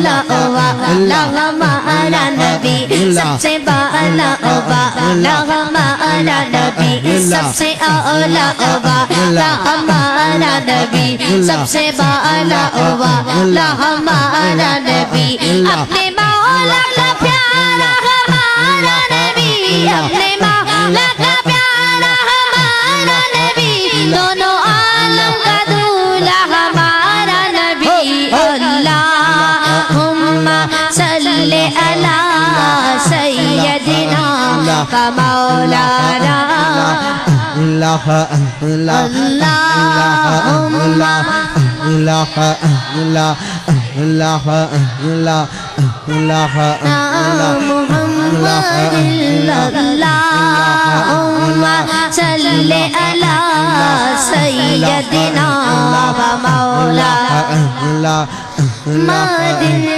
वाला हमारा नबी सबसे बाला वाला हमारा नबी सबसे आला वाला हमारा नबी सबसे बाला वाला हमारा नबी अपने मौला का प्यारा हमारा नबी अपने मौला का प्यारा हमारा नबी दोनों आलम का दूल्हा हमारा नबी अल्लाहुम्मा सल्ली अला सय्यदिना व मौलाना अल्लाहुम्मा अल्लाहुम्मा सल्ली अला सय्यदिना व मौलाना